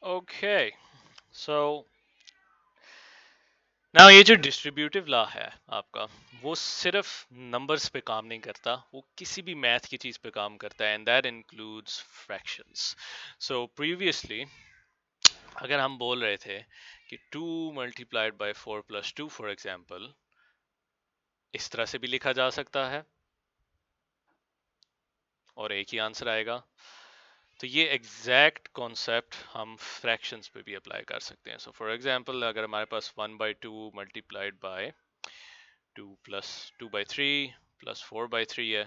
Okay so now ये जो distributive law है आपका, वो सिर्फ नंबर्स पे काम नहीं करता, वो किसी भी मैथ की चीज पे काम करता है, and that includes fractions. So previously अगर हम बोल रहे थे कि 2 multiplied by 4 plus 2 for example, इस तरह से भी लिखा जा सकता है और एक ही आंसर आएगा. तो ये एग्जैक्ट कॉन्सेप्ट हम फ्रैक्शंस पे भी अप्लाई कर सकते हैं. सो फॉर एग्जांपल अगर हमारे पास 1/2 मल्टीप्लाइड बाय 2 प्लस 2/3 प्लस 4/3 है,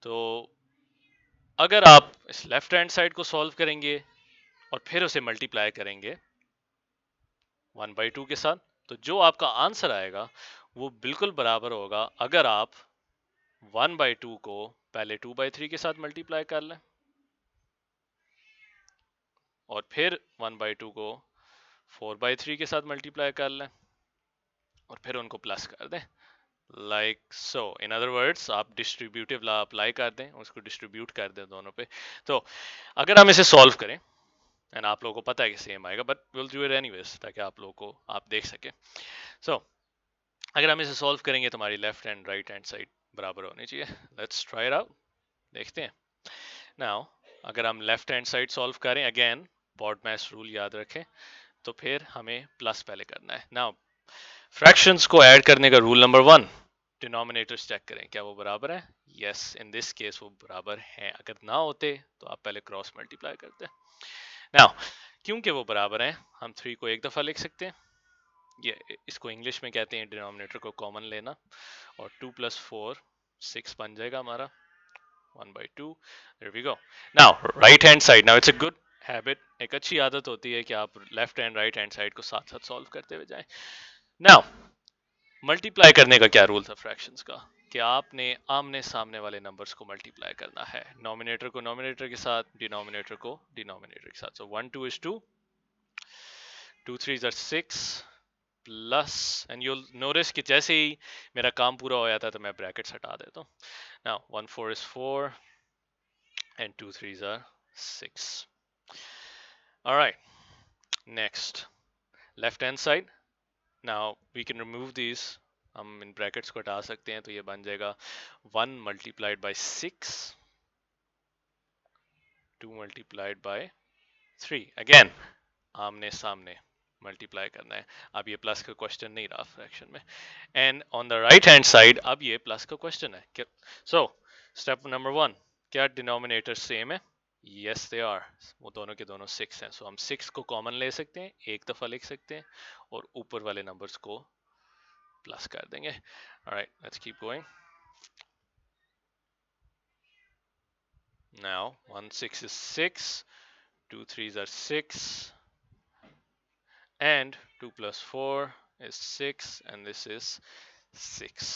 तो अगर आप इस लेफ्ट हैंड साइड को सॉल्व करेंगे और फिर उसे मल्टीप्लाई करेंगे 1/2 के साथ, तो जो आपका आंसर आएगा वो बिल्कुल बराबर होगा अगर आप 1/2 को पहले 2/3 के साथ मल्टीप्लाई कर लें और फिर 1/2 को 4/3 के साथ मल्टीप्लाई कर लें और फिर उनको प्लस कर दें, like so. In other words, आप डिस्ट्रीब्यूटिव लॉ अप्लाई कर दें, उसको डिस्ट्रीब्यूट कर दें दोनों पे. तो अगर हम इसे सॉल्व करें, एंड आप लोगों को पता है कि सेम आएगा, but will do it anyways ताकि आप लोगों को आप देख सके. सो अगर हम इसे सॉल्व करेंगे तो हमारी left and right hand side बराबर होनी चाहिए. लेट्स ट्राई इट आउट, देखते हैं. नाउ अगर हम लेफ्ट हैंड साइड सॉल्व करें, अगेन बॉड मैथ रूल याद रखें, तो फिर हमें प्लस पहले करना है. नाउ फ्रैक्शंस को ऐड करने का रूल नंबर 1, डिनोमिनेटर्स चेक करें क्या वो बराबर है. यस, इन दिस केस वो बराबर हैं. अगर ना होते तो आप पहले क्रॉस मल्टीप्लाई करते. नाउ क्योंकि वो बराबर हैं, हम 3 को एक दफा लिख सकते हैं. ये इसको इंग्लिश में कहते हैं डिनोमिनेटर को कॉमन लेना, और 2 + 4 6 बन जाएगा हमारा 1/2. There we go. Now right hand side. Now it's a good habit, एक अच्छी आदत होती है कि आप left and right hand side को साथ साथ सॉल्व करते हुए जाएं. नाउ मल्टीप्लाई करने का क्या रूल था फ्रैक्शंस का, कि आपने आमने सामने वाले नंबर्स को मल्टीप्लाई करना है, नॉमिनेटर को नॉमिनेटर के साथ, डिनोमिनेटर को डिनोमिनेटर के साथ. सो 1 2 is 2, 2 3 are 6 plus, and you'll notice कि जैसे ही मेरा काम पूरा हो जाता है तो मैं ब्रैकेट्स हटा देता हूँ. Now 1 4 is 4 and 2 3 are 6. Alright, next left hand side. Now we can remove these. हम इन ब्रैकेट्स को हटा सकते हैं, तो ये बन जाएगा 1 multiplied by 6, 2 multiplied by 3. Again आमने सामने मल्टीप्लाई करना है. अब ये प्लस का क्वेश्चन नहीं रहा फ्रैक्शन में. And on the right hand side अब ये प्लस का क्वेश्चन है. सो स्टेप नंबर 1, क्या डिनोमिनेटर सेम है? यस दे आर, वो दोनों के दोनों 6 हैं. सो हम 6 को कॉमन ले सकते हैं, एक दफा लिख सकते हैं और ऊपर वाले नंबर्स को प्लस कर देंगे. Alright, let's keep going. Now 1 6 is 6, 2 3s are 6, and 2 plus 4 is 6, and this is 6.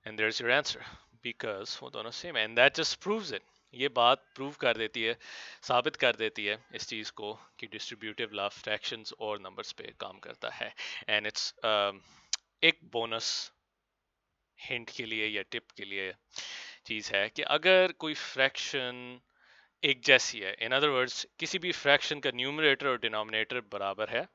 And there's your answer, because वो दोनों सेम है. And that just proves it. ये बात प्रूव कर देती है, साबित कर देती है इस चीज़ को कि डिस्ट्रीब्यूटिव लॉ फ्रैक्शंस और नंबर्स पे काम करता है. एंड इट्स एक बोनस हिंट के लिए या टिप के लिए चीज़ है कि अगर कोई फ्रैक्शन एक जैसी है, इन अदर वर्ड्स किसी भी फ्रैक्शन का न्यूमरेटर और डिनोमिनेटर बराबर है,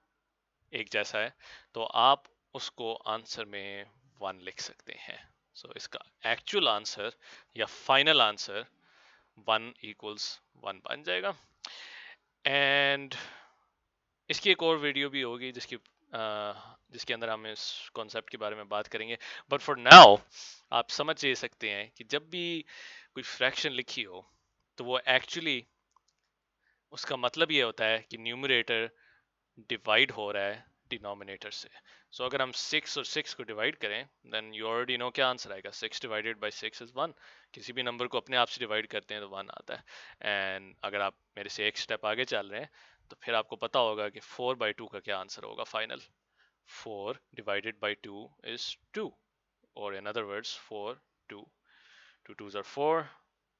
एक जैसा है, तो आप उसको आंसर में 1 लिख सकते हैं. सो इसका एक्चुअल आंसर या फाइनल आंसर 1 = 1 बन जाएगा. एंड इसकी एक और वीडियो भी होगी जिसके अंदर हम इस कॉन्सेप्ट के बारे में बात करेंगे. बट फॉर नाउ आप समझ ये सकते हैं कि जब भी कोई फ्रैक्शन लिखी हो तो वो एक्चुअली उसका मतलब ये होता है कि न्यूमरेटर डिवाइड हो रहा है डिनोमिनेटर से. सो अगर हम 6 और 6 को डिवाइड करें, देन यू ऑलरेडी नो क्या आंसर आएगा. 6 डिवाइडेड बाय 6 is 1. किसी भी नंबर को अपने आप से डिवाइड करते हैं तो 1 आता है. एंड अगर आप मेरे से एक स्टेप आगे चल रहे हैं तो फिर आपको पता होगा कि 4/2 का क्या आंसर होगा फाइनल. 4 डिवाइडेड बाय 2 is 2, और in other words 4 2 2 2s are 4,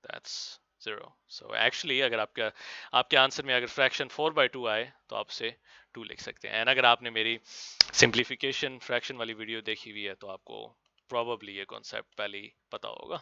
that's 0. So actually अगर आपके आंसर में अगर फ्रैक्शन 4/2 आए तो आप उसे 2 लिख सकते हैं. एंड अगर आपने मेरी सिंप्लीफिकेशन फ्रैक्शन वाली वीडियो देखी हुई है तो आपको प्रोबेबली ये कॉन्सेप्ट पहले ही पता होगा.